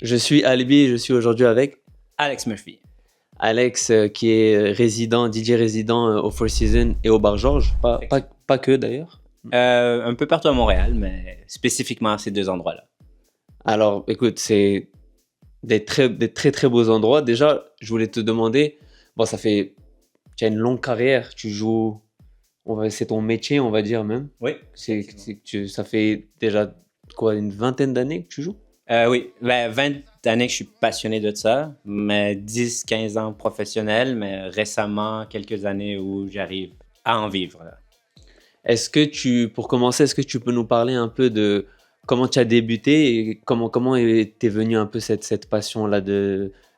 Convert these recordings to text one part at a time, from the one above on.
Je suis Albi et je suis aujourd'hui avec Alex Murphy. Alex qui est DJ résident au Four Seasons et au Bar Georges. Pas que d'ailleurs. Un peu partout à Montréal, mais spécifiquement à ces deux endroits-là. Alors écoute, c'est des très très beaux endroits. Déjà, je voulais te demander, bon tu as une longue carrière, tu joues, c'est ton métier on va dire même. Oui. Ça fait déjà quoi, une vingtaine d'années que tu joues? Oui, 20 années que je suis passionné de ça, mais 10-15 ans professionnel, mais récemment, quelques années où j'arrive à en vivre. Là. Pour commencer, est-ce que tu peux nous parler un peu de comment tu as débuté et comment t'es venu un peu cette passion-là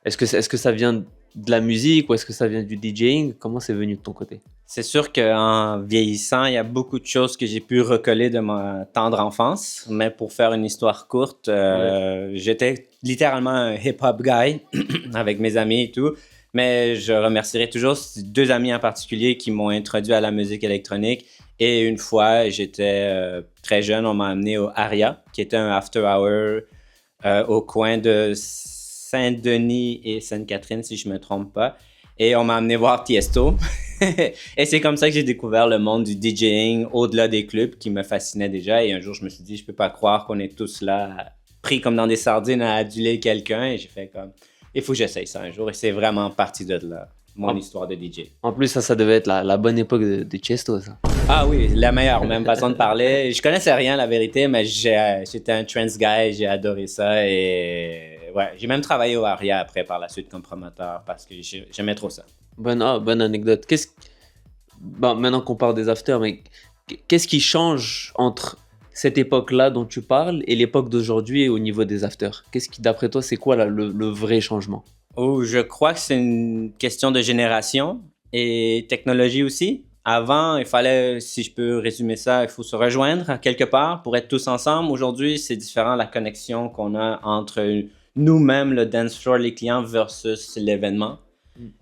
est-ce que ça vient de la musique ou est-ce que ça vient du DJing? Comment c'est venu de ton côté? C'est sûr qu'en vieillissant, il y a beaucoup de choses que j'ai pu recoller de ma tendre enfance, mais pour faire une histoire courte, j'étais littéralement un hip-hop guy avec mes amis et tout, mais je remercierai toujours deux amis en particulier qui m'ont introduit à la musique électronique. Et une fois, j'étais très jeune, on m'a amené au Aria, qui était un after-hour au coin de Saint-Denis et Sainte-Catherine, si je ne me trompe pas. Et on m'a amené voir Tiesto. Et c'est comme ça que j'ai découvert le monde du DJing au-delà des clubs qui me fascinait déjà. Et un jour, je me suis dit, je peux pas croire qu'on est tous là, pris comme dans des sardines à aduler quelqu'un. Et j'ai fait comme, il faut que j'essaye ça un jour. Et c'est vraiment parti de là, mon histoire de DJ. En plus, ça devait être la bonne époque de Tiesto, ça. Ah oui, la meilleure, même façon de parler. Je connaissais rien, la vérité, mais j'étais un trance guy, j'ai adoré ça. Et ouais, j'ai même travaillé au Aria après, par la suite, comme promoteur, parce que j'aimais trop ça. Bonne anecdote. Maintenant qu'on parle des afters, mais qu'est-ce qui change entre cette époque-là dont tu parles et l'époque d'aujourd'hui au niveau des afters? D'après toi, c'est quoi là, le vrai changement? Oh, je crois que c'est une question de génération et technologie aussi. Avant, il fallait, si je peux résumer ça, il faut se rejoindre à quelque part pour être tous ensemble. Aujourd'hui, c'est différent la connexion qu'on a entre nous-mêmes, le dance floor, les clients versus l'événement.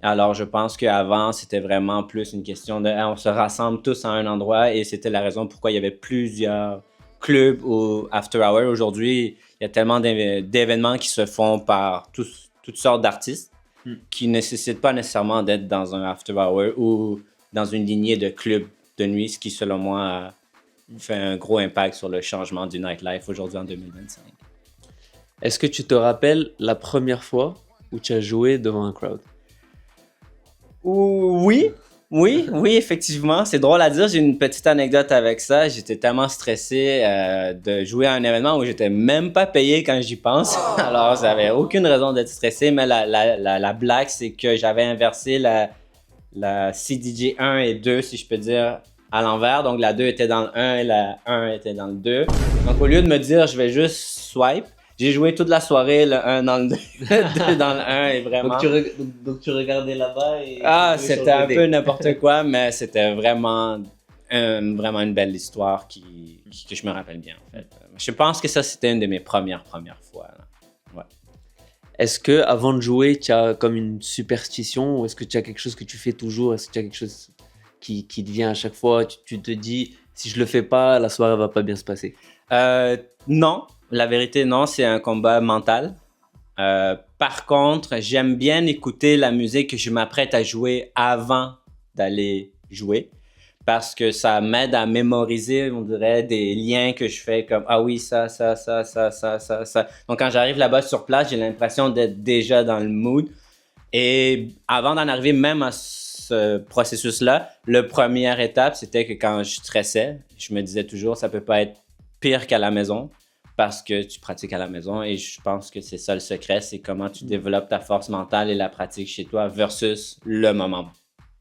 Alors, je pense qu'avant, c'était vraiment plus une question de on se rassemble tous à un endroit et c'était la raison pourquoi il y avait plusieurs clubs ou after hour. Aujourd'hui, il y a tellement d'événements qui se font par toutes sortes d'artistes qui ne nécessitent pas nécessairement d'être dans un after hour ou dans une lignée de clubs de nuit, ce qui, selon moi, fait un gros impact sur le changement du nightlife aujourd'hui en 2025. Est-ce que tu te rappelles la première fois où tu as joué devant un crowd? Oui, effectivement. C'est drôle à dire. J'ai une petite anecdote avec ça. J'étais tellement stressé de jouer à un événement où j'étais même pas payé quand j'y pense. Alors, j'avais aucune raison d'être stressé. Mais la blague, c'est que j'avais inversé la CDJ 1 et 2, si je peux dire, à l'envers. Donc, la 2 était dans le 1 et la 1 était dans le 2. Donc, au lieu de me dire, je vais juste swipe, j'ai joué toute la soirée le 1 dans le 2, le 2 dans le 1 et vraiment... Donc tu regardais là-bas et... c'était un peu n'importe quoi, mais c'était vraiment une belle histoire que je me rappelle bien, en fait. Je pense que ça, c'était une de mes premières fois. Là. Ouais. Est-ce que avant de jouer, tu as comme une superstition ou est-ce que tu as quelque chose que tu fais toujours? Est-ce que tu as quelque chose qui te vient à chaque fois? Tu te dis, si je le fais pas, la soirée va pas bien se passer? Non, la vérité, non, c'est un combat mental. Par contre, j'aime bien écouter la musique que je m'apprête à jouer avant d'aller jouer parce que ça m'aide à mémoriser, on dirait, des liens que je fais comme « Ah oui, ça. » Donc, quand j'arrive là-bas sur place, j'ai l'impression d'être déjà dans le mood. Et avant d'en arriver même à ce processus-là, la première étape, c'était que quand je stressais, je me disais toujours « Ça peut pas être pire qu'à la maison. » Parce que tu pratiques à la maison et je pense que c'est ça le secret, c'est comment tu développes ta force mentale et la pratique chez toi versus le moment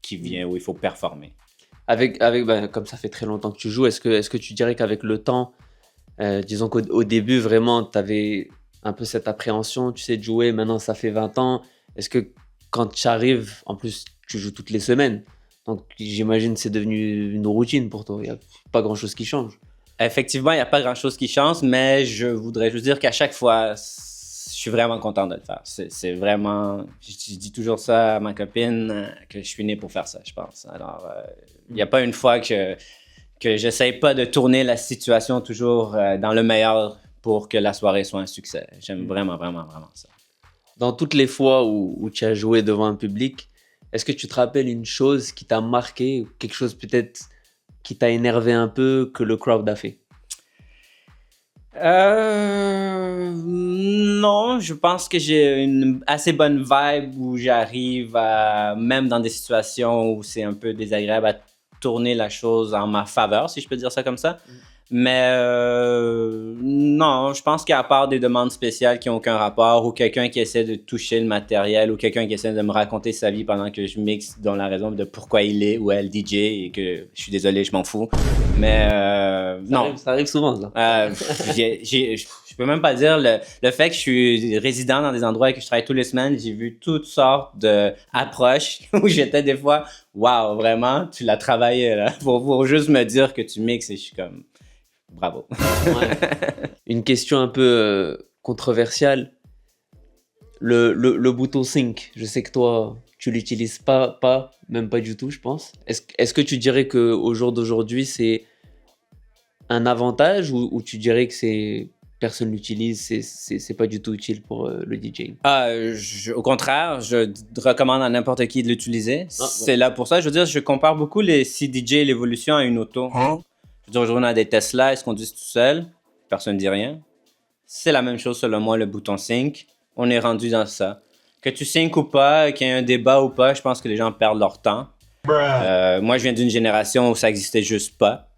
qui vient où il faut performer. Comme ça fait très longtemps que tu joues, est-ce que tu dirais qu'avec le temps, disons qu'au début vraiment tu avais un peu cette appréhension, tu sais, de jouer, maintenant ça fait 20 ans, est-ce que quand tu arrives, en plus tu joues toutes les semaines, donc j'imagine que c'est devenu une routine pour toi, il n'y a pas grand-chose qui change? Effectivement, il n'y a pas grand-chose qui change, mais je voudrais juste dire qu'à chaque fois, je suis vraiment content de le faire. C'est vraiment... Je dis toujours ça à ma copine, que je suis né pour faire ça, je pense. Alors, il n'y a pas une fois que j'essaye pas de tourner la situation toujours dans le meilleur pour que la soirée soit un succès. J'aime vraiment, vraiment, vraiment ça. Dans toutes les fois où tu as joué devant un public, est-ce que tu te rappelles une chose qui t'a marqué, quelque chose peut-être qui t'a énervé un peu que le crowd a fait? Non, je pense que j'ai une assez bonne vibe où j'arrive à, même dans des situations où c'est un peu désagréable, à tourner la chose en ma faveur, si je peux dire ça comme ça. Mais non, je pense qu'à part des demandes spéciales qui n'ont aucun rapport, ou quelqu'un qui essaie de toucher le matériel, ou quelqu'un qui essaie de me raconter sa vie pendant que je mixe dans la raison de pourquoi il est ou elle DJ, et que je suis désolé, je m'en fous. Mais non. Ça arrive souvent, ça. Je peux même pas dire le fait que je suis résident dans des endroits et que je travaille tous les semaines, j'ai vu toutes sortes d'approches où j'étais des fois, waouh, vraiment, tu l'as travaillé là, pour juste me dire que tu mixes et je suis comme, bravo. Ouais. Une question un peu controversiale. Le bouton sync, je sais que toi, tu l'utilises même pas du tout, je pense. Est-ce que tu dirais qu'au jour d'aujourd'hui, c'est un avantage ou tu dirais que personne l'utilise, c'est pas du tout utile pour le DJing? Au contraire, je recommande à n'importe qui de l'utiliser. C'est là pour ça. Je veux dire, je compare beaucoup les CDJ et l'évolution à une auto. Je veux dire, aujourd'hui, on a des Tesla, est-ce qu'on dit tout seul? Personne ne dit rien. C'est la même chose, selon moi, le bouton sync. On est rendu dans ça. Que tu sync ou pas, qu'il y ait un débat ou pas, je pense que les gens perdent leur temps. Moi, je viens d'une génération où ça n'existait juste pas.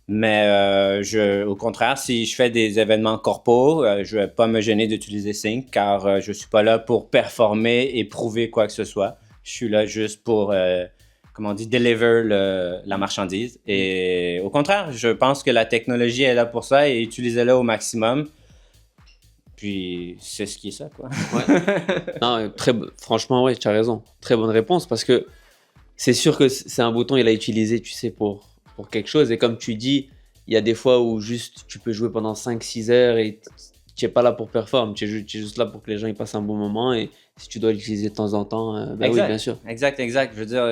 Mais au contraire, si je fais des événements corpo, je ne vais pas me gêner d'utiliser Sync car je ne suis pas là pour performer et prouver quoi que ce soit. Je suis là juste pour, comment on dit, deliver la marchandise. Et au contraire, je pense que la technologie est là pour ça et utilisez-la au maximum. Puis c'est ce qui est ça, quoi. Ouais. Non, franchement, ouais, tu as raison. Très bonne réponse parce que c'est sûr que c'est un bouton, il a utilisé, tu sais, pour quelque chose. Et comme tu dis, il y a des fois où juste tu peux jouer pendant 5-6 heures et tu n'es pas là pour performer. Tu es juste là pour que les gens ils passent un bon moment. Et si tu dois l'utiliser de temps en temps, oui, bien sûr. Exact. Je veux dire,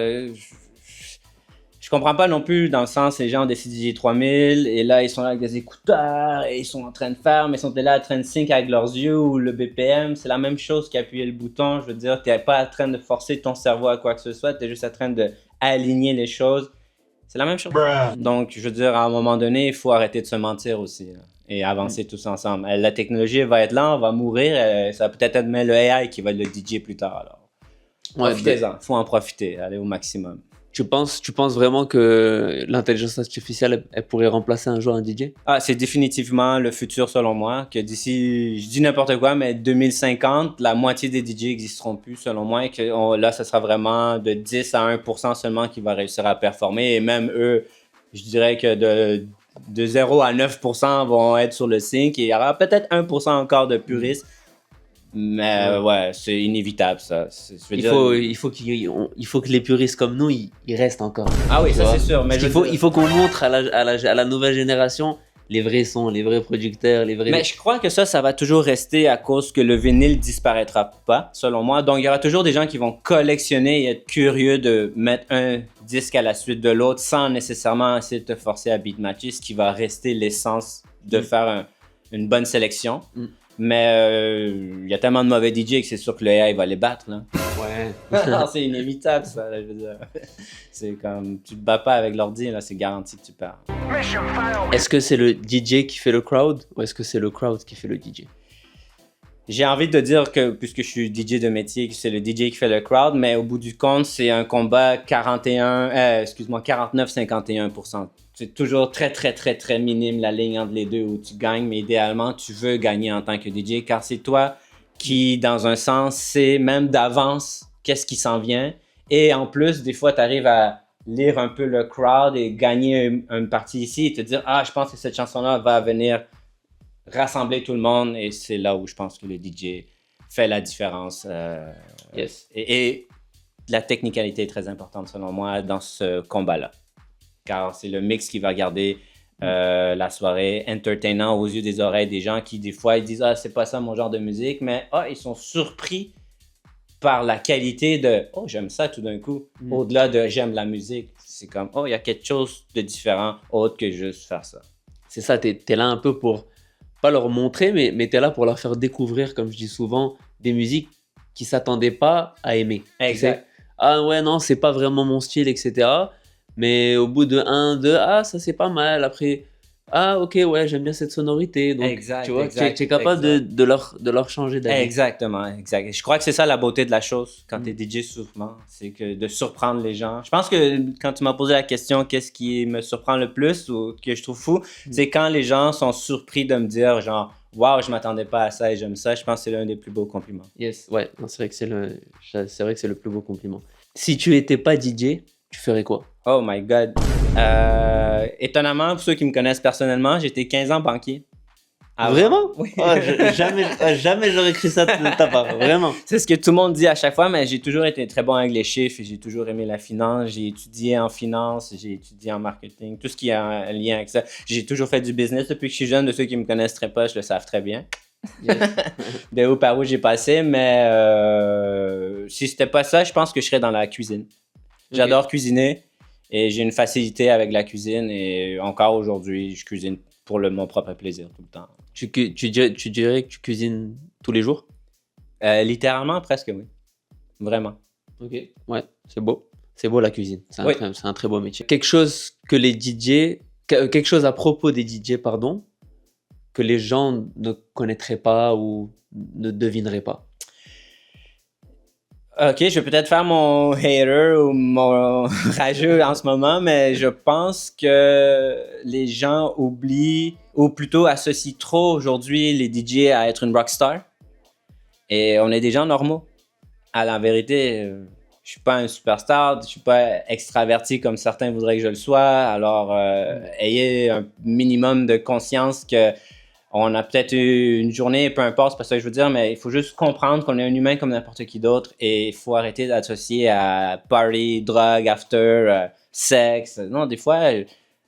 je comprends pas non plus dans le sens, les gens ont des CDJ 3000 et là, ils sont là avec des écouteurs et ils sont en train de faire, mais ils sont là en train de sync avec leurs yeux ou le BPM. C'est la même chose qu'appuyer le bouton. Je veux dire, tu n'es pas en train de forcer ton cerveau à quoi que ce soit. Tu es juste en train d'aligner les choses. C'est la même chose. Donc, je veux dire, à un moment donné, il faut arrêter de se mentir aussi là, et avancer tous ensemble. La technologie elle va être là, on va mourir. Ça va peut-être être même le AI qui va être le DJ plus tard. Alors, profitez-en. Il faut en profiter, aller au maximum. Tu penses vraiment que l'intelligence artificielle, elle pourrait remplacer un jour un DJ? C'est définitivement le futur selon moi. Que d'ici, je dis n'importe quoi, mais 2050, la moitié des DJ n'existeront plus selon moi. Et que là, ce sera vraiment de 10 à 1% seulement qui va réussir à performer. Et même eux, je dirais que de 0 à 9% vont être sur le sync. Et il y aura peut-être 1% encore de puristes. Mais ouais, c'est inévitable ça. Il faut que les puristes comme nous, ils restent encore. Ah oui, ça c'est sûr. Mais il faut qu'on montre à la nouvelle génération les vrais sons, les vrais producteurs, les vrais... Mais je crois que ça va toujours rester à cause que le vinyle disparaîtra pas, selon moi. Donc il y aura toujours des gens qui vont collectionner et être curieux de mettre un disque à la suite de l'autre sans nécessairement essayer de te forcer à beatmatcher, ce qui va rester l'essence de faire une bonne sélection. Mais il y a tellement de mauvais DJ que c'est sûr que le AI va les battre. Là. Ouais. C'est inévitable, ça. Là, je veux dire. C'est comme, tu te bats pas avec l'ordi, là, c'est garanti que tu perds. Est-ce que c'est le DJ qui fait le crowd ou est-ce que c'est le crowd qui fait le DJ? J'ai envie de dire que, puisque je suis DJ de métier, que c'est le DJ qui fait le crowd, mais au bout du compte, c'est un combat 49-51%. C'est toujours très, très, très, très minime la ligne entre les deux où tu gagnes, mais idéalement, tu veux gagner en tant que DJ car c'est toi qui, dans un sens, sais même d'avance qu'est-ce qui s'en vient. Et en plus, des fois, tu arrives à lire un peu le crowd et gagner une partie ici et te dire « Ah, je pense que cette chanson-là va venir rassembler tout le monde. » Et c'est là où je pense que le DJ fait la différence. Yes. Et la technicalité est très importante, selon moi, dans ce combat-là. Car c'est le mix qui va garder la soirée entertainant aux yeux des oreilles des gens qui, des fois, ils disent « Ah, c'est pas ça mon genre de musique. » Mais ils sont surpris par la qualité de « Oh, j'aime ça tout d'un coup. » Au-delà de « J'aime la musique. » C'est comme « Oh, il y a quelque chose de différent autre que juste faire ça. » C'est ça, t'es là un peu pour pas leur montrer, mais tu es là pour leur faire découvrir, comme je dis souvent, des musiques qu'ils s'attendaient pas à aimer. Tu sais, Exact. ah ouais, non, c'est pas vraiment mon style, etc. Mais au bout de un, deux, ah, ça c'est pas mal. Après, ah, ok, ouais, j'aime bien cette sonorité. Donc, tu Exact, vois, tu es, exact, capable exact. de leur changer d'avis. Exactement, exact. Et je crois que c'est ça la beauté de la chose quand tu es Mm. DJ souvent, c'est que de surprendre les gens. Je pense que quand tu m'as posé la question qu'est-ce qui me surprend le plus ou que je trouve fou, c'est quand les gens sont surpris de me dire genre waouh, je m'attendais pas à ça et j'aime ça. Je pense que c'est l'un des plus beaux compliments. Yes, ouais, non, c'est vrai que c'est vrai que c'est le plus beau compliment. Si tu étais pas DJ, tu ferais quoi? Oh my god. Étonnamment, pour ceux qui me connaissent personnellement, j'étais 15 ans banquier. Avant. Vraiment? Oui. Jamais j'aurais cru ça de ta part, vraiment. C'est ce que tout le monde dit à chaque fois, mais j'ai toujours été très bon avec les chiffres, j'ai toujours aimé la finance, j'ai étudié en finance, j'ai étudié en marketing, tout ce qui a un lien avec ça. J'ai toujours fait du business depuis que je suis jeune, de ceux qui me connaissent très proche le savent très bien. Yes. De où par où j'ai passé, mais si c'était pas ça, je pense que je serais dans la cuisine. J'adore cuisiner et j'ai une facilité avec la cuisine et encore aujourd'hui, je cuisine pour mon propre plaisir tout le temps. Tu dirais que tu cuisines tous les jours? Littéralement, presque oui. Vraiment. Ok. Ouais, c'est beau. C'est beau la cuisine. Oui. C'est un très beau métier. Quelque chose que les DJ, quelque chose à propos des DJ, pardon, que les gens ne connaîtraient pas ou ne devineraient pas. Ok, je vais peut-être faire mon hater ou mon rageux en ce moment, mais je pense que les gens oublient, ou plutôt associent trop aujourd'hui les DJ à être une rockstar. Et on est des gens normaux. À la vérité, je suis pas un superstar, je suis pas extraverti comme certains voudraient que je le sois. Alors, ayez un minimum de conscience que on a peut-être eu une journée, peu importe, c'est pas ça que je veux dire, mais il faut juste comprendre qu'on est un humain comme n'importe qui d'autre et il faut arrêter d'associer à party, drogue, after, sexe. Non, des fois,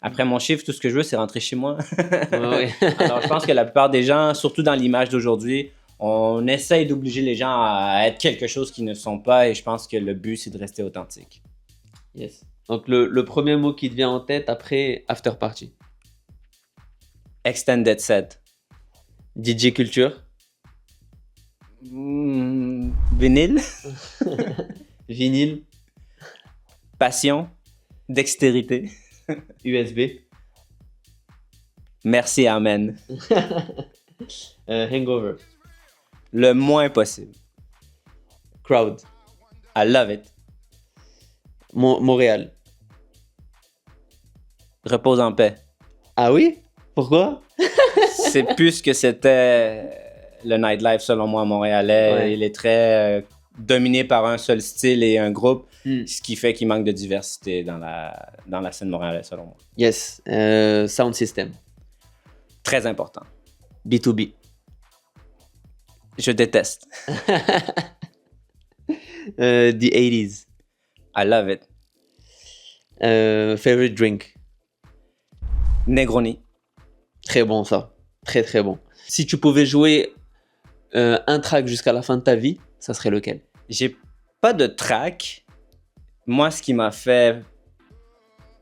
après mon chiffre, tout ce que je veux, c'est rentrer chez moi. Ouais. Alors, je pense que la plupart des gens, surtout dans l'image d'aujourd'hui, on essaye d'obliger les gens à être quelque chose qu'ils ne sont pas et je pense que le but, c'est de rester authentique. Yes. Donc le premier mot qui te vient en tête après after party. Extended set. DJ culture. Vinyle. Vinyle. Passion. Dextérité. USB. Merci, amen. Hangover. Le moins possible. Crowd. I love it. Montréal. Repose en paix. Ah oui? Pourquoi? C'est plus ce que c'était le nightlife selon moi à Montréalais. Ouais. Il est très dominé par un seul style et un groupe, Mm. ce qui fait qu'il manque de diversité dans la scène montréalaise selon moi. Yes. Sound system. Très important. B2B. Je déteste. The 80s. I love it. Favorite drink. Negroni. Très bon ça. Très très bon. Si tu pouvais jouer un track jusqu'à la fin de ta vie, ça serait lequel? J'ai pas de track. Moi, ce qui m'a fait...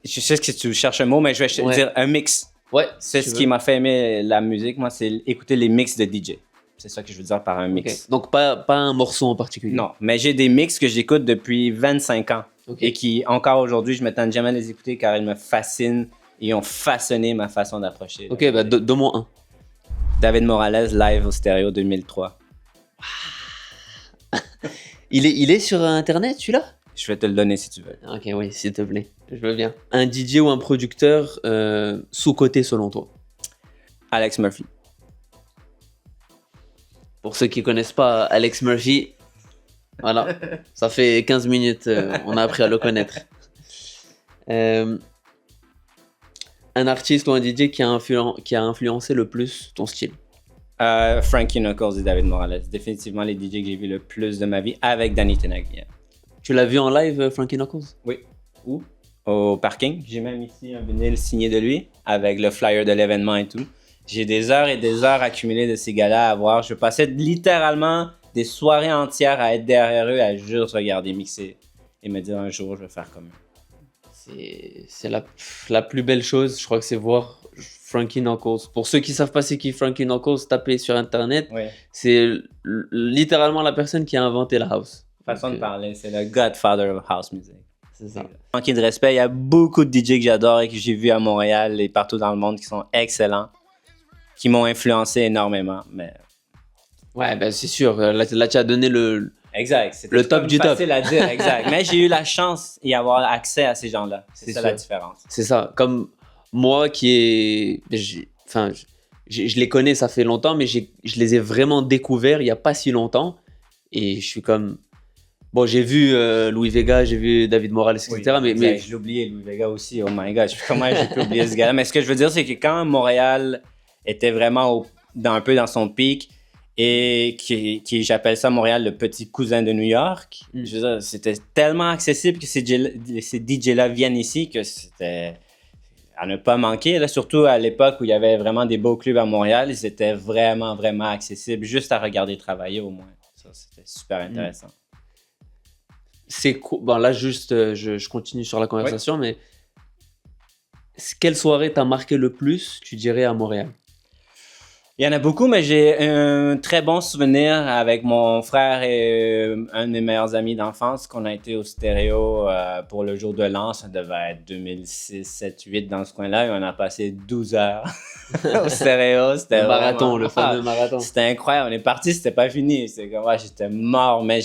Je sais que tu cherches un mot, mais je vais dire un mix. Ouais. C'est ce qui m'a fait aimer la musique. Moi, c'est écouter les mix de DJ. C'est ça que je veux dire par un mix. Okay. Donc pas un morceau en particulier. Non, mais j'ai des mix que j'écoute depuis 25 ans. Okay. Et qui, encore aujourd'hui, je ne m'attends jamais à les écouter car ils me fascinent et ont façonné ma façon d'approcher. Ok, bah donne-moi un. David Morales, live au stéréo 2003. Il est sur Internet, celui-là? Je vais te le donner si tu veux. Ok, oui, s'il te plaît. Je veux bien. Un DJ ou un producteur sous-coté selon toi? Alex Murphy. Pour ceux qui connaissent pas Alex Murphy, voilà, ça fait 15 minutes, on a appris à le connaître. Un artiste ou un DJ qui a influencé le plus ton style? Frankie Knuckles et David Morales. Définitivement les DJ que j'ai vu le plus de ma vie avec Danny Tenaglia. Tu l'as vu en live, Frankie Knuckles? Oui. Où? Au parking. J'ai même ici un vinyle signé de lui avec le flyer de l'événement et tout. J'ai des heures et des heures accumulées de ces gars-là à voir. Je passais littéralement des soirées entières à être derrière eux, à juste regarder mixer et me dire un jour je vais faire comme eux. c'est la plus belle chose, je crois que c'est voir Frankie Knuckles. Pour ceux qui savent pas c'est qui Frankie Knuckles, tapez sur internet. Ouais. C'est littéralement la personne qui a inventé la house. Façon Donc, de parler, c'est le godfather of house music. c'est ça. Manquer de respect, il y a beaucoup de DJ que j'adore et que j'ai vu à Montréal et partout dans le monde qui sont excellents, qui m'ont influencé énormément. Mais Ouais, ben c'est sûr. Là, tu as donné le. exact, c'était Le top comme du top. facile à dire, exact. Mais j'ai eu la chance d'y avoir accès à ces gens-là. C'est C'est ça sûr. la différence. C'est ça. Comme moi qui est. Enfin, je les connais, ça fait longtemps, mais je les ai vraiment découverts il n'y a pas si longtemps. Et je suis comme. Bon, j'ai vu Louis Vega, j'ai vu David Morales, etc. Oui, mais je l'ai oublié, Louis Vega aussi. Oh my God, comment j'ai pu oublier ce gars-là? Mais ce que je veux dire, c'est que quand Montréal était vraiment un peu dans son pic et j'appelle ça Montréal le petit cousin de New York, je veux dire, c'était tellement accessible que ces DJ-là viennent ici que c'était à ne pas manquer. Là, surtout à l'époque où il y avait vraiment des beaux clubs à Montréal, ils étaient vraiment, vraiment accessibles juste à regarder travailler au moins. Ça, c'était super intéressant. c'est cool. Bon, là, juste, je continue sur la conversation, mais quelle soirée t'a marqué le plus, tu dirais, à Montréal? Il y en a beaucoup, mais j'ai un très bon souvenir avec mon frère et un de mes meilleurs amis d'enfance qu'on a été au stéréo pour le jour de l'an. Ça devait être 2006, 7, 8 dans ce coin-là. Et on a passé 12 heures au stéréo. C'était Le marathon, vraiment... le fameux marathon. C'était incroyable. On est parti, c'était pas fini. C'est comme, j'étais mort, mais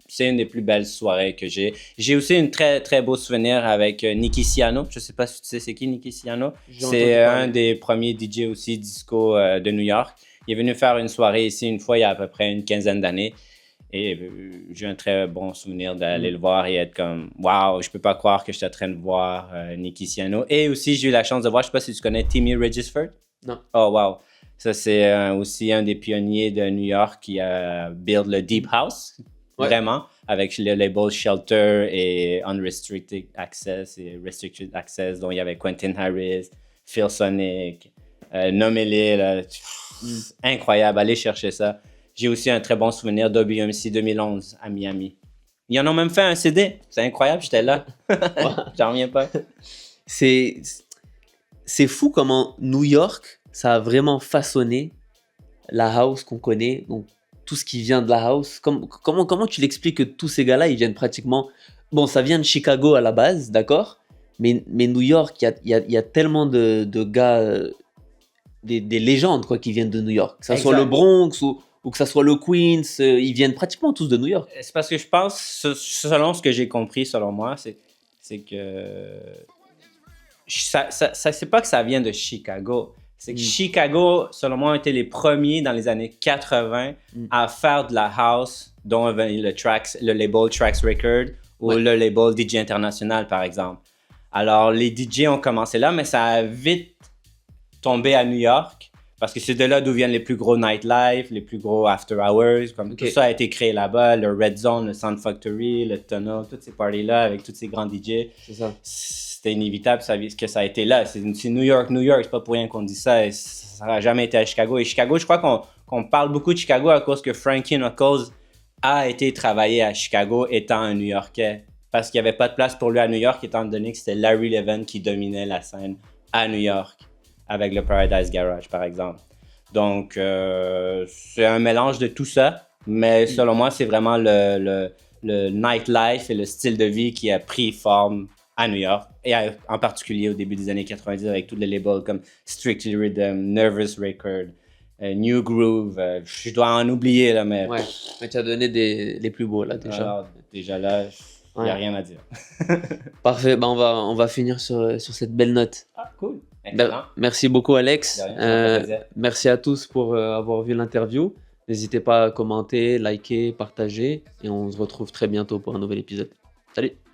c'est une des plus belles soirées que j'ai. J'ai aussi un très, très beau souvenir avec Nicky Siano. Je sais pas si tu sais c'est qui Nicky Siano. C'est un des premiers DJ aussi disco de New York. Il est venu faire une soirée ici une fois il y a à peu près une quinzaine d'années. Et j'ai un très bon souvenir d'aller le voir et être comme « Wow, je peux pas croire que je suis en train de voir Nicky Siano. » Et aussi, j'ai eu la chance de voir, je sais pas si tu connais Timmy Regisford. Non. Oh, wow. Ça, c'est aussi un des pionniers de New York qui a build le Deep House. Ouais. Vraiment, avec le label Shelter et Unrestricted Access et Restricted Access, dont il y avait Quentin Harris, Phil Sonic, nommez-les, là. Incroyable, allez chercher ça. J'ai aussi un très bon souvenir d'OBMC 2011 à Miami. Ils en ont même fait un CD, c'est incroyable, j'étais là. J'en reviens pas. C'est fou comment New York, ça a vraiment façonné la house qu'on connaît, donc tout ce qui vient de la house. Comment tu l'expliques que tous ces gars-là, ils viennent pratiquement... Bon, ça vient de Chicago à la base, d'accord, mais New York, il y a tellement de gars, des légendes quoi, qui viennent de New York. Que ça soit le Bronx ou que ça soit le Queens, ils viennent pratiquement tous de New York. C'est parce que je pense, selon ce que j'ai compris, selon moi, c'est que... c'est pas que ça vient de Chicago. C'est que Chicago, selon moi, a été les premiers dans les années 80 à faire de la house, dont le label Trax Record ou le label DJ International, par exemple. Alors, les DJ ont commencé là, mais ça a vite tombé à New York parce que c'est de là d'où viennent les plus gros nightlife, les plus gros after hours. Tout ça a été créé là-bas, le Red Zone, le Sound Factory, le Tunnel, toutes ces parties-là avec tous ces grands DJ. C'est ça. C'était inévitable que ça a été là. C'est New York, c'est pas pour rien qu'on dit ça. Et ça n'a jamais été à Chicago. Et Chicago, je crois qu'on parle beaucoup de Chicago à cause que Frankie Knuckles a été travaillé à Chicago étant un New-Yorkais. Parce qu'il n'y avait pas de place pour lui à New York, étant donné que c'était Larry Levan qui dominait la scène à New York, avec le Paradise Garage, par exemple. Donc, c'est un mélange de tout ça. Mais selon moi, c'est vraiment le nightlife et le style de vie qui a pris forme à New York, et en particulier au début des années 90 avec tous les labels comme Strictly Rhythm, Nervous Record, New Groove, je dois en oublier là, mais... Ouais, mais tu as donné les plus beaux là déjà. Alors, déjà là, il n'y a rien à dire. Parfait, bah, on va finir sur cette belle note. Ah, cool. Excellent. Merci beaucoup Alex. Rien, merci à tous pour avoir vu l'interview. N'hésitez pas à commenter, liker, partager et on se retrouve très bientôt pour un nouvel épisode. Salut!